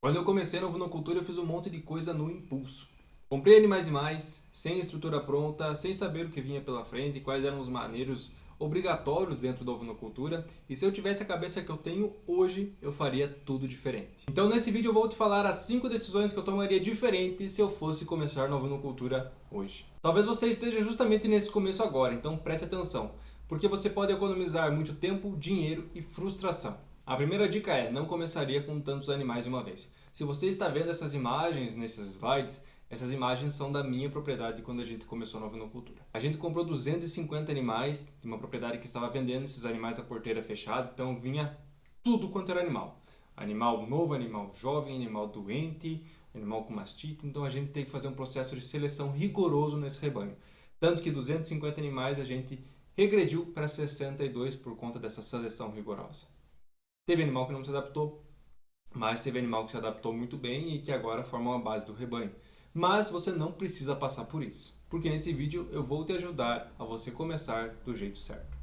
Quando eu comecei na ovinocultura, eu fiz um monte de coisa no impulso. Comprei animais e mais, sem estrutura pronta, sem saber o que vinha pela frente, quais eram os manejos obrigatórios dentro da ovinocultura, e se eu tivesse a cabeça que eu tenho hoje, eu faria tudo diferente. Então nesse vídeo eu vou te falar as 5 decisões que eu tomaria diferente se eu fosse começar na ovinocultura hoje. Talvez você esteja justamente nesse começo agora, então preste atenção, porque você pode economizar muito tempo, dinheiro e frustração. A primeira dica é: não começaria com tantos animais de uma vez. Se você está vendo essas imagens nesses slides, essas imagens são da minha propriedade quando a gente começou na ovinocultura. A gente comprou 250 animais de uma propriedade que estava vendendo esses animais a porteira fechada, então vinha tudo quanto era animal. Animal novo, animal jovem, animal doente, animal com mastite, então a gente teve que fazer um processo de seleção rigoroso nesse rebanho. Tanto que 250 animais a gente regrediu para 62 por conta dessa seleção rigorosa. Teve animal que não se adaptou, mas teve animal que se adaptou muito bem e que agora forma uma base do rebanho. Mas você não precisa passar por isso, porque nesse vídeo eu vou te ajudar a você começar do jeito certo.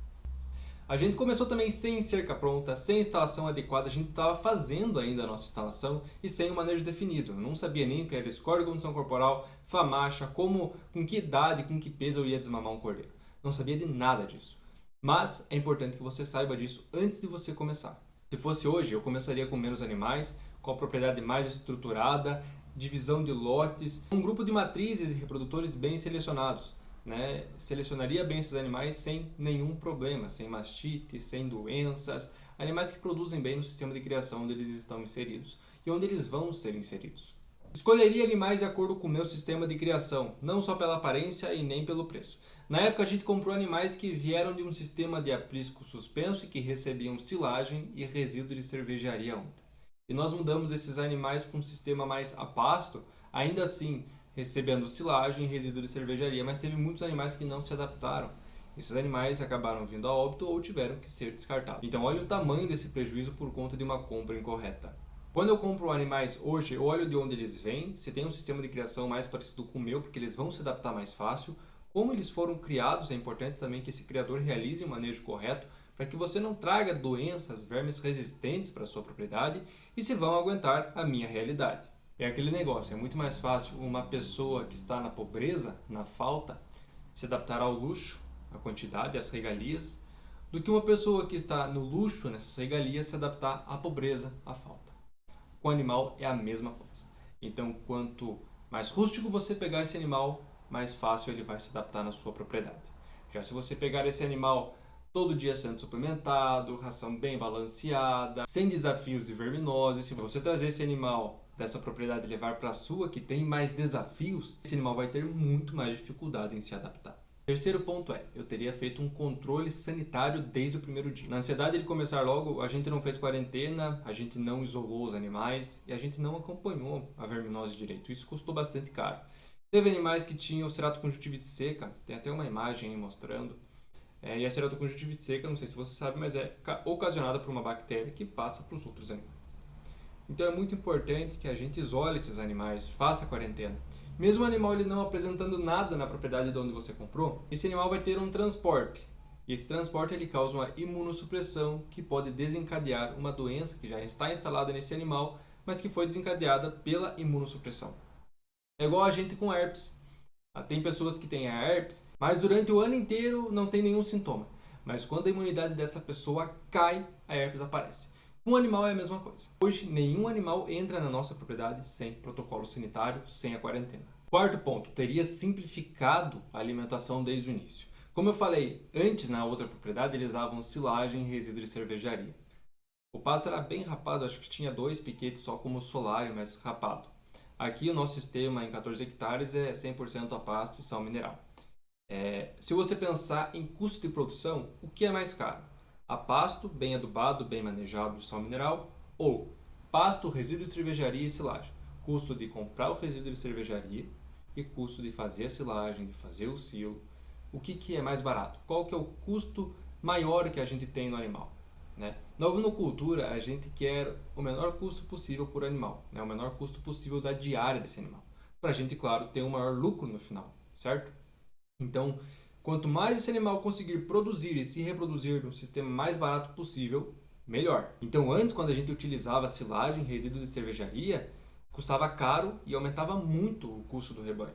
A gente começou também sem cerca pronta, sem instalação adequada, a gente estava fazendo ainda a nossa instalação e sem um manejo definido. Eu não sabia nem o que era score de condição corporal, famacha, como, com que idade, com que peso eu ia desmamar um cordeiro. Não sabia de nada disso. Mas é importante que você saiba disso antes de você começar. Se fosse hoje, eu começaria com menos animais, com a propriedade mais estruturada, divisão de lotes, um grupo de matrizes e reprodutores bem selecionados. Né? Selecionaria bem esses animais sem nenhum problema, sem mastite, sem doenças, animais que produzem bem no sistema de criação onde eles estão inseridos e onde eles vão ser inseridos. Escolheria animais de acordo com o meu sistema de criação, não só pela aparência e nem pelo preço. Na época a gente comprou animais que vieram de um sistema de aprisco suspenso e que recebiam silagem e resíduo de cervejaria úmida. E nós mudamos esses animais para um sistema mais a pasto, ainda assim recebendo silagem e resíduo de cervejaria, mas teve muitos animais que não se adaptaram. Esses animais acabaram vindo a óbito ou tiveram que ser descartados. Então olha o tamanho desse prejuízo por conta de uma compra incorreta. Quando eu compro animais hoje, eu olho de onde eles vêm, se tem um sistema de criação mais parecido com o meu, porque eles vão se adaptar mais fácil, como eles foram criados, é importante também que esse criador realize o manejo correto para que você não traga doenças, vermes resistentes para a sua propriedade e se vão aguentar a minha realidade. É aquele negócio, é muito mais fácil uma pessoa que está na pobreza, na falta, se adaptar ao luxo, à quantidade, às regalias, do que uma pessoa que está no luxo, nessas regalias, se adaptar à pobreza, à falta. Com o animal é a mesma coisa. Então, quanto mais rústico você pegar esse animal, mais fácil ele vai se adaptar na sua propriedade. Já se você pegar esse animal todo dia sendo suplementado, ração bem balanceada, sem desafios de verminose, se você trazer esse animal dessa propriedade e levar para a sua, que tem mais desafios, esse animal vai ter muito mais dificuldade em se adaptar. Terceiro ponto é: eu teria feito um controle sanitário desde o primeiro dia. Na ansiedade de começar logo, a gente não fez quarentena, a gente não isolou os animais e a gente não acompanhou a verminose direito. Isso custou bastante caro. Teve animais que tinham ceratoconjuntivite seca, tem até uma imagem aí mostrando. E a ceratoconjuntivite seca, não sei se você sabe, mas é ocasionada por uma bactéria que passa para os outros animais. Então é muito importante que a gente isole esses animais, faça quarentena. Mesmo o animal ele não apresentando nada na propriedade de onde você comprou, esse animal vai ter um transporte. E esse transporte ele causa uma imunossupressão que pode desencadear uma doença que já está instalada nesse animal, mas que foi desencadeada pela imunossupressão. É igual a gente com herpes. Tem pessoas que têm a herpes, mas durante o ano inteiro não tem nenhum sintoma. Mas quando a imunidade dessa pessoa cai, a herpes aparece. Um animal é a mesma coisa. Hoje, nenhum animal entra na nossa propriedade sem protocolo sanitário, sem a quarentena. Quarto ponto, teria simplificado a alimentação desde o início. Como eu falei, antes na outra propriedade eles davam silagem e resíduo de cervejaria. O pasto era bem rapado, acho que tinha 2 piquetes só como solário, mas rapado. Aqui o nosso sistema em 14 hectares é 100% a pasto e sal mineral. Se você pensar em custo de produção, o que é mais caro? A pasto, bem adubado, bem manejado, sal mineral, ou pasto, resíduo de cervejaria e silagem? Custo de comprar o resíduo de cervejaria e custo de fazer a silagem, de fazer o silo. O que é mais barato? Qual que é o custo maior que a gente tem no animal? Né? Na ovinocultura, a gente quer o menor custo possível por animal, né? O menor custo possível da diária desse animal, para a gente, claro, ter um maior lucro no final, certo? Então, quanto mais esse animal conseguir produzir e se reproduzir no sistema mais barato possível, melhor. Então antes, quando a gente utilizava silagem, resíduos de cervejaria, custava caro e aumentava muito o custo do rebanho.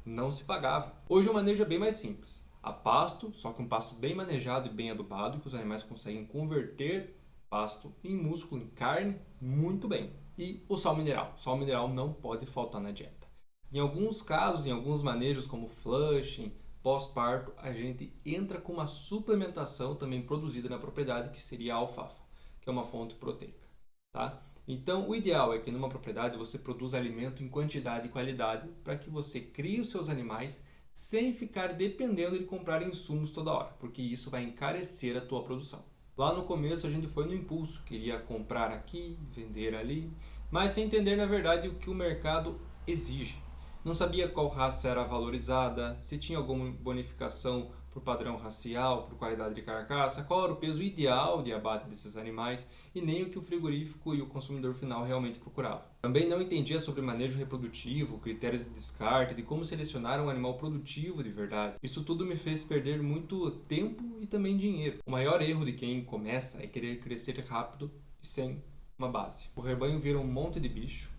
Não se pagava. Hoje o manejo é bem mais simples. A pasto, só que um pasto bem manejado e bem adubado, que os animais conseguem converter pasto em músculo, em carne, muito bem. E o sal mineral. O sal mineral não pode faltar na dieta. Em alguns casos, em alguns manejos como flushing, pós-parto, a gente entra com uma suplementação também produzida na propriedade, que seria a alfafa, que é uma fonte proteica. Tá? Então, o ideal é que numa propriedade você produza alimento em quantidade e qualidade para que você crie os seus animais sem ficar dependendo de comprar insumos toda hora, porque isso vai encarecer a tua produção. Lá no começo a gente foi no impulso, queria comprar aqui, vender ali, mas sem entender na verdade o que o mercado exige. Não sabia qual raça era valorizada, se tinha alguma bonificação por padrão racial, por qualidade de carcaça, qual era o peso ideal de abate desses animais e nem o que o frigorífico e o consumidor final realmente procuravam. Também não entendia sobre manejo reprodutivo, critérios de descarte, de como selecionar um animal produtivo de verdade. Isso tudo me fez perder muito tempo e também dinheiro. O maior erro de quem começa é querer crescer rápido e sem uma base. O rebanho vira um monte de bicho,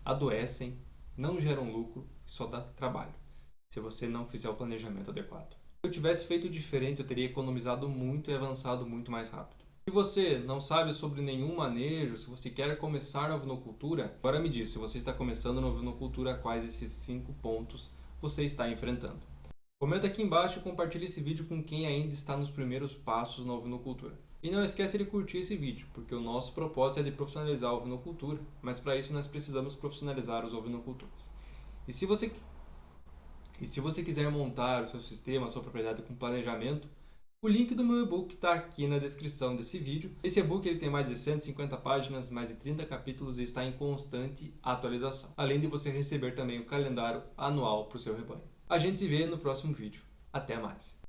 adoecem, não geram lucro e só dá trabalho, se você não fizer o planejamento adequado. Se eu tivesse feito diferente, eu teria economizado muito e avançado muito mais rápido. Se você não sabe sobre nenhum manejo, se você quer começar na ovinocultura, agora me diz, se você está começando na ovinocultura, quais esses 5 pontos você está enfrentando. Comenta aqui embaixo e compartilhe esse vídeo com quem ainda está nos primeiros passos na ovinocultura. E não esqueça de curtir esse vídeo, porque o nosso propósito é de profissionalizar a ovinocultura, mas para isso nós precisamos profissionalizar os ovinocultores. E se você quiser montar o seu sistema, a sua propriedade com planejamento, o link do meu e-book está aqui na descrição desse vídeo. Esse e-book ele tem mais de 150 páginas, mais de 30 capítulos e está em constante atualização. Além de você receber também o calendário anual para o seu rebanho. A gente se vê no próximo vídeo. Até mais!